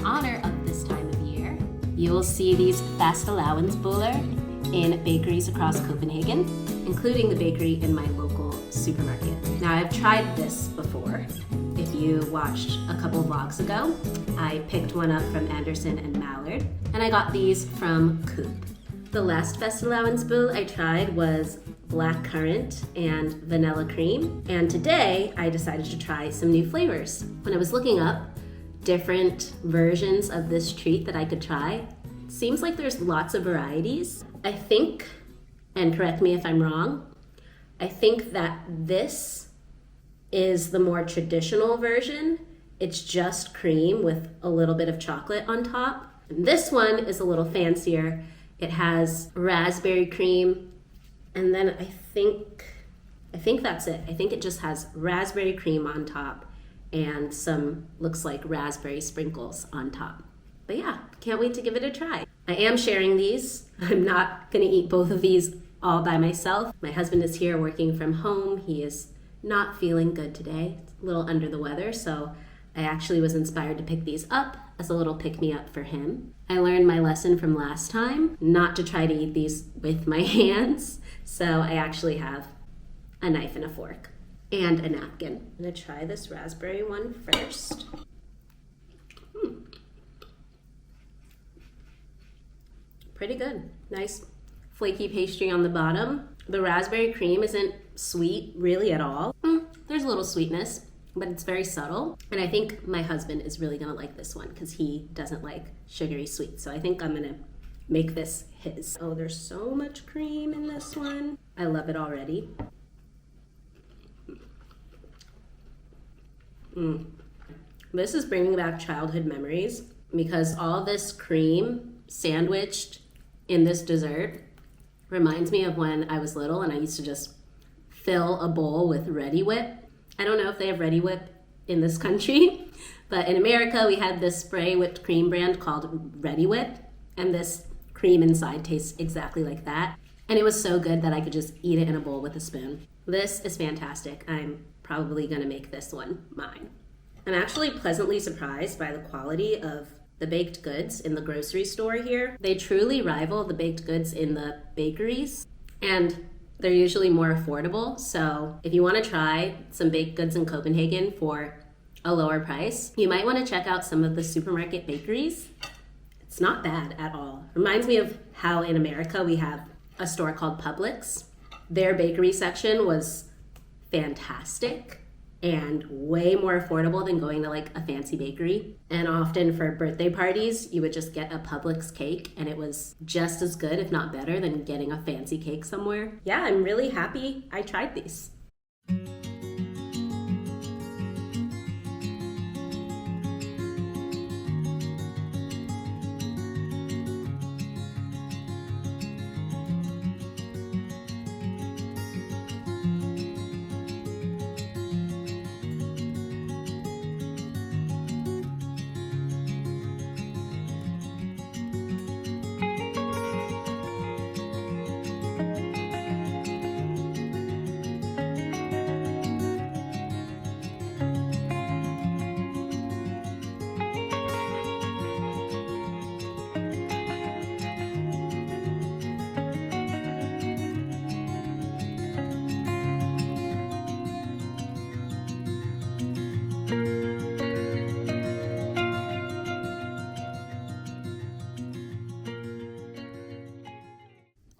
honor of this time of year, you will see these Fastelavnsboller in bakeries across Copenhagen, including the bakery in my local supermarket. Now, I've tried this before. If you watched a couple vlogs ago, I picked one up from Anderson and Mallard, and I got these from Coop. The last Fastelavnsboller I tried was black currant and vanilla cream, and today I decided to try some new flavors. When I was looking up different versions of this treat that I could try, it seems like there's lots of varieties. I think, and correct me if I'm wrong, I think that this is the more traditional version. It's just cream with a little bit of chocolate on top. And this one is a little fancier. It has raspberry cream, and then I think that's it. I think it just has raspberry cream on top and some, looks like raspberry sprinkles on top. But yeah, can't wait to give it a try. I am sharing these. I'm not gonna eat both of these all by myself. My husband is here working from home. He is not feeling good today, a little under the weather, so I actually was inspired to pick these up as a little pick-me-up for him. I learned my lesson from last time, not to try to eat these with my hands, so I actually have a knife and a fork and a napkin. I'm gonna try this raspberry one first. Pretty good. Nice flaky pastry on the bottom. The raspberry cream isn't sweet really at all. There's a little sweetness, but it's very subtle. And I think my husband is really gonna like this one because he doesn't like sugary sweets. So I think I'm gonna make this his. Oh, there's so much cream in this one. I love it already. This is bringing back childhood memories because all this cream sandwiched in this dessert reminds me of when I was little and I used to just fill a bowl with Ready Whip. I don't know if they have Ready Whip in this country, but in America we had this spray whipped cream brand called Ready Whip, and this cream inside tastes exactly like that. And it was so good that I could just eat it in a bowl with a spoon. This is fantastic. I'm probably gonna make this one mine. I'm actually pleasantly surprised by the quality of the baked goods in the grocery store here. They truly rival the baked goods in the bakeries, and they're usually more affordable. So if you want to try some baked goods in Copenhagen for a lower price, you might want to check out some of the supermarket bakeries. It's not bad at all. Reminds me of how in America we have a store called Publix. Their bakery section was fantastic and way more affordable than going to like a fancy bakery. And often for birthday parties, you would just get a Publix cake and it was just as good, if not better, than getting a fancy cake somewhere. Yeah, I'm really happy I tried these.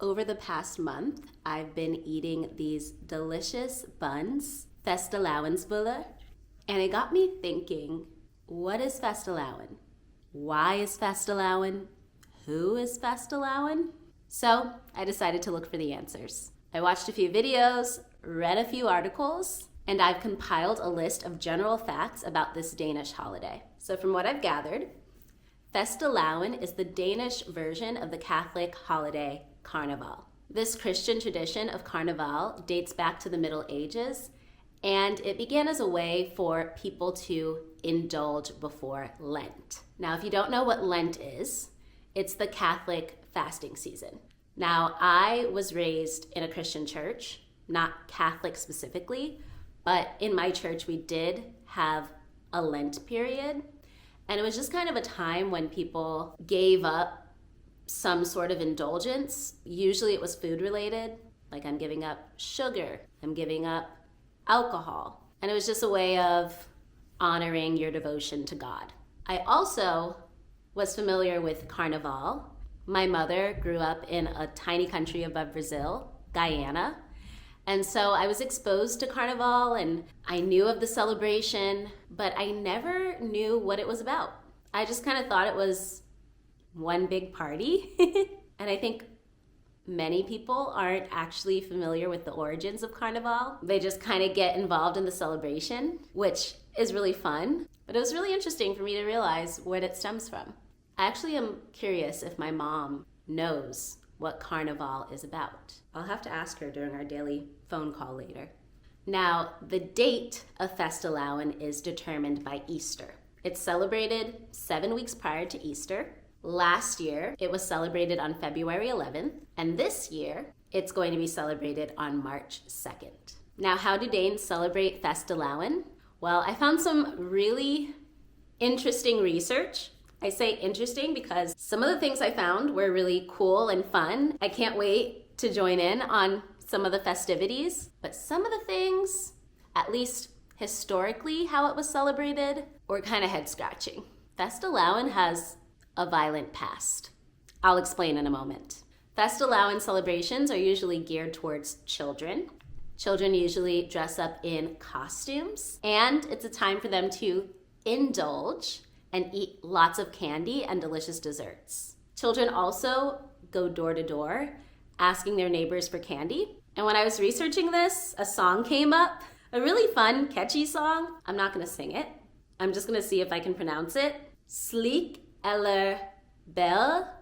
Over the past month, I've been eating these delicious buns, Fastelavnsboller, and it got me thinking, what is Fastelavn? Why is Fastelavn? Who is Fastelavn? So I decided to look for the answers. I watched a few videos, read a few articles, and I've compiled a list of general facts about this Danish holiday. So from what I've gathered, Fastelavn is the Danish version of the Catholic holiday Carnival. This Christian tradition of Carnival dates back to the Middle Ages, and it began as a way for people to indulge before Lent. Now, if you don't know what Lent is, it's the Catholic fasting season. Now, I was raised in a Christian church, not Catholic specifically, but in my church we did have a Lent period, And it was just kind of a time when people gave up some sort of indulgence. Usually it was food related, like I'm giving up sugar, I'm giving up alcohol. And it was just a way of honoring your devotion to God. I also was familiar with Carnival. My mother grew up in a tiny country above Brazil, Guyana. And so I was exposed to Carnival and I knew of the celebration, but I never knew what it was about. I just kind of thought it was one big party. And I think many people aren't actually familiar with the origins of Carnival. They just kind of get involved in the celebration, which is really fun. But it was really interesting for me to realize where it stems from. I actually am curious if my mom knows what Carnival is about. I'll have to ask her during our daily phone call later. Now, the date of Fastelavn is determined by Easter. It's celebrated 7 weeks prior to Easter. Last year, it was celebrated on February 11th, and this year, it's going to be celebrated on March 2nd. Now, how do Danes celebrate Fastelavn? Well, I found some really interesting research. I say interesting because some of the things I found were really cool and fun. I can't wait to join in on some of the festivities, but some of the things, at least historically how it was celebrated, were kind of head-scratching. Fastelavn has a violent past. I'll explain in a moment. Fastelavn celebrations are usually geared towards children. Children usually dress up in costumes, and it's a time for them to indulge and eat lots of candy and delicious desserts. Children also go door to door asking their neighbors for candy. And when I was researching this, a song came up, a really fun, catchy song. I'm not gonna sing it. I'm just gonna see if I can pronounce it. Sleek eller bell,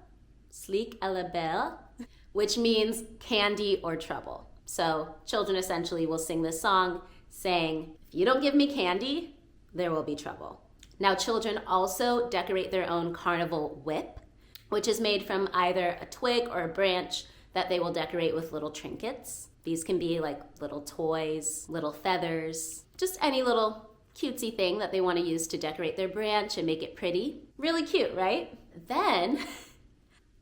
which means candy or trouble. So children essentially will sing this song saying, if you don't give me candy, there will be trouble. Now, children also decorate their own carnival whip, which is made from either a twig or a branch that they will decorate with little trinkets. These can be like little toys, little feathers, just any little cutesy thing that they want to use to decorate their branch and make it pretty. Really cute, right? Then,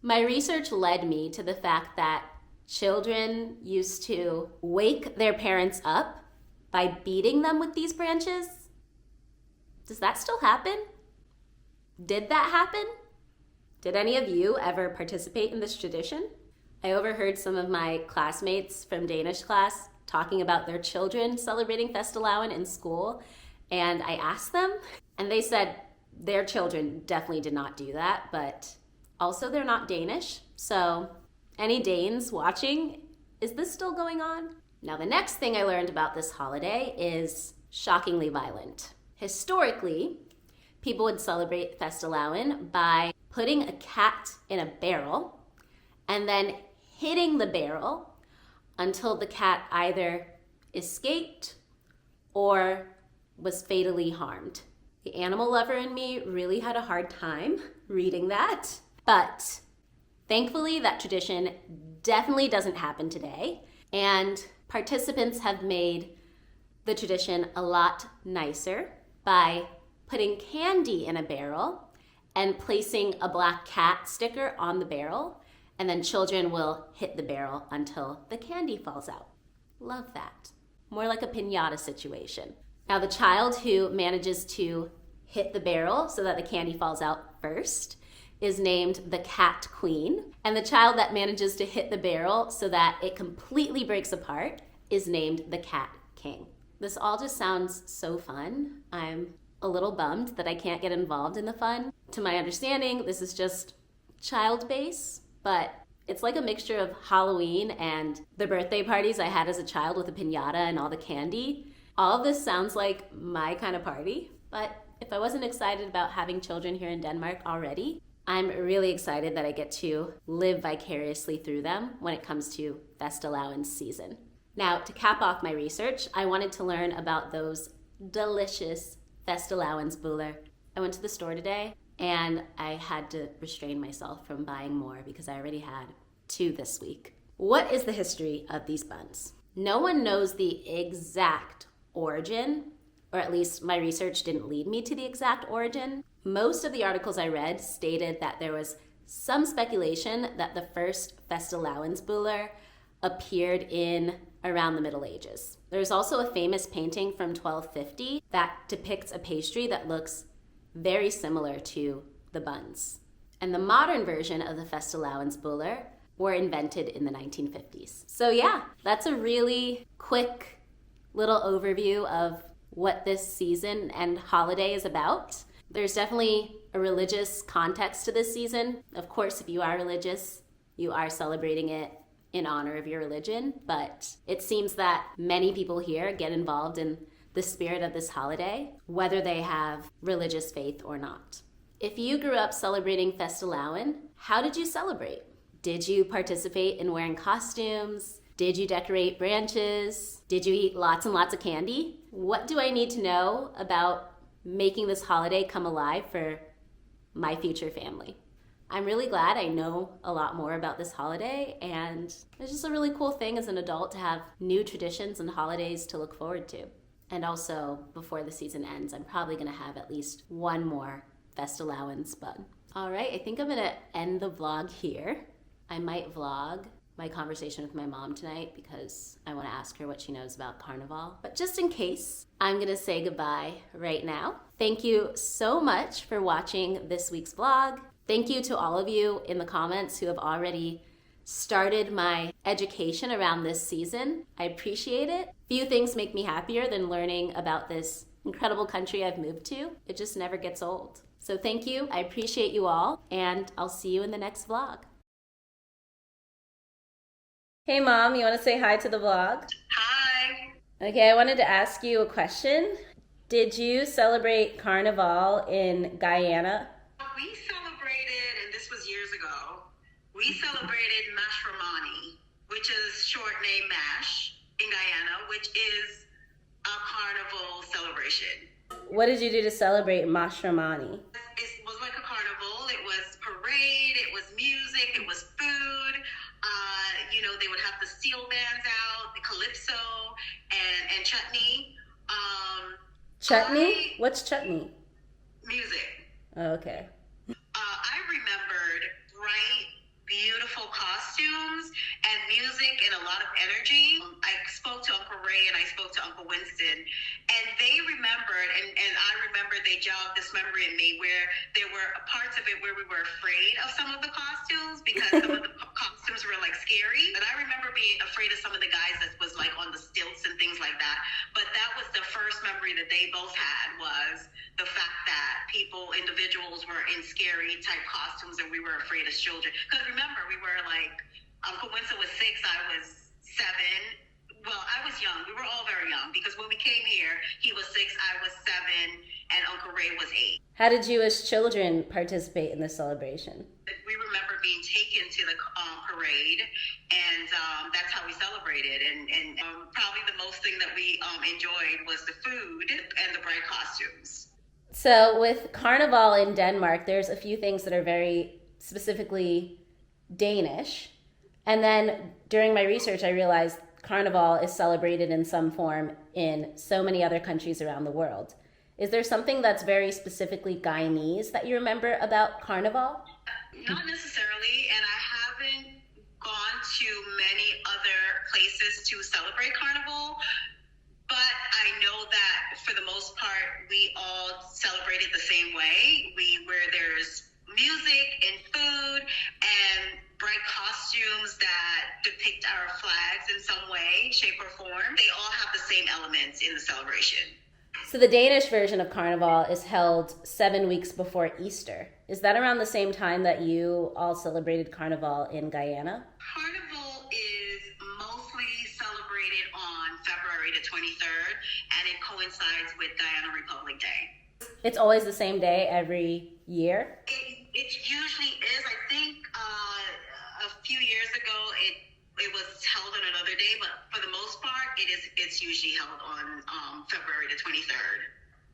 my research led me to the fact that children used to wake their parents up by beating them with these branches. Does that still happen? Did that happen? Did any of you ever participate in this tradition? I overheard some of my classmates from Danish class talking about their children celebrating Fastelavn in school, and I asked them, and they said their children definitely did not do that, but also they're not Danish, so any Danes watching, is this still going on? Now, the next thing I learned about this holiday is shockingly violent. Historically, people would celebrate Fastelavn by putting a cat in a barrel and then hitting the barrel until the cat either escaped or was fatally harmed. The animal lover in me really had a hard time reading that, but thankfully that tradition definitely doesn't happen today, and participants have made the tradition a lot nicer by putting candy in a barrel and placing a black cat sticker on the barrel, and then children will hit the barrel until the candy falls out. Love that. More like a piñata situation. Now, the child who manages to hit the barrel so that the candy falls out first is named the Cat Queen, and the child that manages to hit the barrel so that it completely breaks apart is named the Cat King. This all just sounds so fun. I'm a little bummed that I can't get involved in the fun. To my understanding, this is just child base, but it's like a mixture of Halloween and the birthday parties I had as a child with a piñata and all the candy. All of this sounds like my kind of party, but if I wasn't excited about having children here in Denmark already, I'm really excited that I get to live vicariously through them when it comes to Fastelavn season. Now, to cap off my research, I wanted to learn about those delicious Fastelavnsboller. I went to the store today and I had to restrain myself from buying more because I already had 2 this week. What is the history of these buns? No one knows the exact origin, or at least my research didn't lead me to the exact origin, Most of the articles I read stated that there was some speculation that the first Fastelavnsboller appeared in around the Middle Ages. There's also a famous painting from 1250 that depicts a pastry that looks very similar to the buns. And the modern version of the Fastelavnsboller were invented in the 1950s. So yeah, that's a really quick little overview of what this season and holiday is about. There's definitely a religious context to this season. Of course, if you are religious, you are celebrating it in honor of your religion, but it seems that many people here get involved in the spirit of this holiday, whether they have religious faith or not. If you grew up celebrating Fastelavn, how did you celebrate? Did you participate in wearing costumes? Did you decorate branches? Did you eat lots and lots of candy? What do I need to know about making this holiday come alive for my future family? I'm really glad I know a lot more about this holiday, and it's just a really cool thing as an adult to have new traditions and holidays to look forward to. And also, before the season ends, I'm probably gonna have at least one more Fastelavnsbun. All right, I think I'm gonna end the vlog here. I might vlog my conversation with my mom tonight because I want to ask her what she knows about Carnival. But just in case, I'm going to say goodbye right now. Thank you so much for watching this week's vlog. Thank you to all of you in the comments who have already started my education around this season. I appreciate it. Few things make me happier than learning about this incredible country I've moved to. It just never gets old. So thank you. I appreciate you all, and I'll see you in the next vlog. Hey Mom, you want to say hi to the vlog? Hi. Okay, I wanted to ask you a question. Did you celebrate Carnival in Guyana? We celebrated, and this was years ago, we celebrated Mashramani, which is short name MASH in Guyana, which is a carnival celebration. What did you do to celebrate Mashramani? It was like a carnival. It was parade, it was music, it was food. They would have the steel bands out, the calypso, and chutney. Chutney? What's chutney? Music. Oh, okay. I remembered bright, beautiful costumes and music and a lot of energy. I spoke to Uncle Ray and I spoke to Uncle Winston, and they remembered, and I remember they jogged this memory in me where there were parts of it where we were afraid of some of the costumes because some of the costumes were like scary. And I remember being afraid of some of the guys that was like on the stilts and things like that. But that was the first memory that they both had, was the fact that individuals were in scary type costumes and we were afraid as children. Because remember, we were like, Uncle Winston was 6, I was 7. Well, I was young. We were all very young because when we came here, he was 6, I was 7, and Uncle Ray was 8. How did you as children participate in this celebration? We remember being taken to the parade, and that's how we celebrated. And probably the most thing that we enjoyed was the food and the bright costumes. So with Carnival in Denmark, there's a few things that are very specifically Danish. And then during my research, I realized Carnival is celebrated in some form in so many other countries around the world. Is there something that's very specifically Guyanese that you remember about Carnival? Not necessarily, and I haven't gone to many other places to celebrate Carnival, but I know that for the most part, we all celebrate it the same way. Where there's music and food and bright costumes that depict our flags in some way, shape, or form. They all have the same elements in the celebration. So the Danish version of Carnival is held 7 weeks before Easter. Is that around the same time that you all celebrated Carnival in Guyana? Carnival is mostly celebrated on February the 23rd, and it coincides with Guyana Republic Day. It's always the same day every year? It usually is. I think a few years ago it was held on another day, but for the most part, it's usually held on February the 23rd.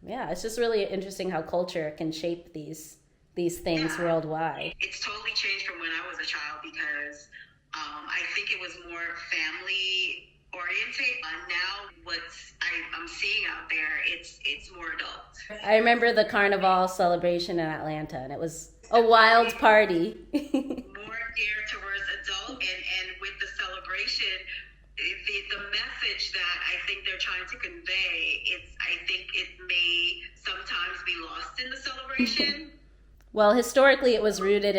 Yeah, it's just really interesting how culture can shape these things worldwide. It's totally changed from when I was a child because I think it was more family orientate. Now I'm seeing out there, it's more adult. I remember the Carnival celebration in Atlanta, and it was a wild party. More geared towards adult, and with the celebration, the message that I think they're trying to convey, I think it may sometimes be lost in the celebration. Well, historically, it was rooted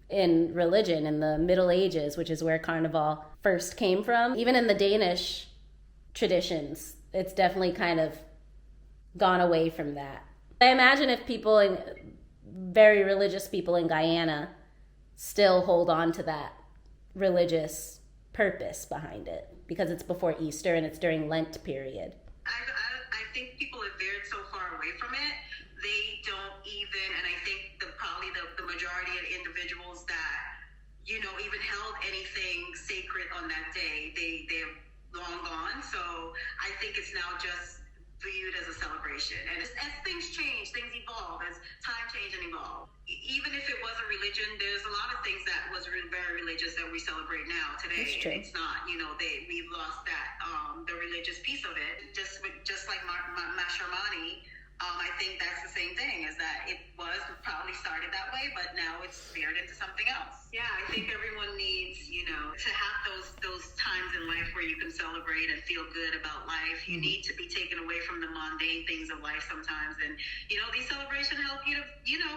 in religion in the Middle Ages, which is where Carnival first came from. Even in the Danish traditions, it's definitely kind of gone away from that. I imagine if very religious people in Guyana still hold on to that religious purpose behind it, because it's before Easter and it's during Lent period. I think people have veered so far away from it, they don't even, and I think probably the majority of individuals that, even held anything sacred on that day, they're long gone. So I think it's now just viewed as a celebration. And as things change, things evolve, as time change and evolve. Even if it was a religion, there's a lot of things that was very religious that we celebrate now today. That's true. It's not, we've lost that, the religious piece of it. Just like Mashramani, I think that's the same thing, is that it was probably started that way, but now it's veered into something else. Yeah, I think everyone needs, to have those times in life where you can celebrate and feel good about life. You need to be taken away from the mundane things of life sometimes. And, these celebrations help you to,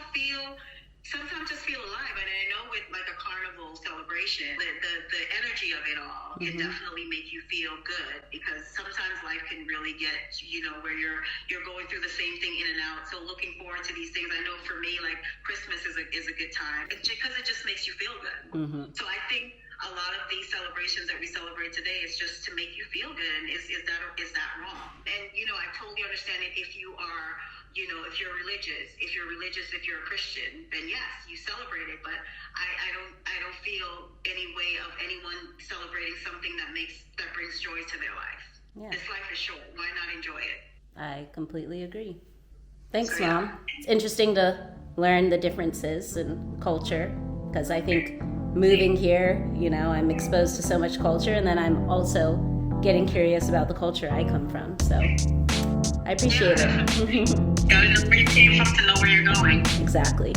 sometimes just feel alive. And I know with like a carnival celebration, the energy of it all can definitely make you feel good, because sometimes life can really get, where you're going through the same thing in and out. So looking forward to these things. I know for me, like Christmas is a good time because it just makes you feel good. So I think a lot of these celebrations that we celebrate today is just to make you feel good. And is that wrong? And, I totally understand it if you are, if you're religious, if you're a Christian, then yes, you celebrate it. But I don't feel any way of anyone celebrating something that brings joy to their life. Yeah. This life is short. Why not enjoy it? I completely agree. Thanks, Mom. It's interesting to learn the differences in culture, because I think moving here, I'm exposed to so much culture, and then I'm also getting curious about the culture I come from. So I appreciate it. Gotta know where you came from to know where you're going. Exactly.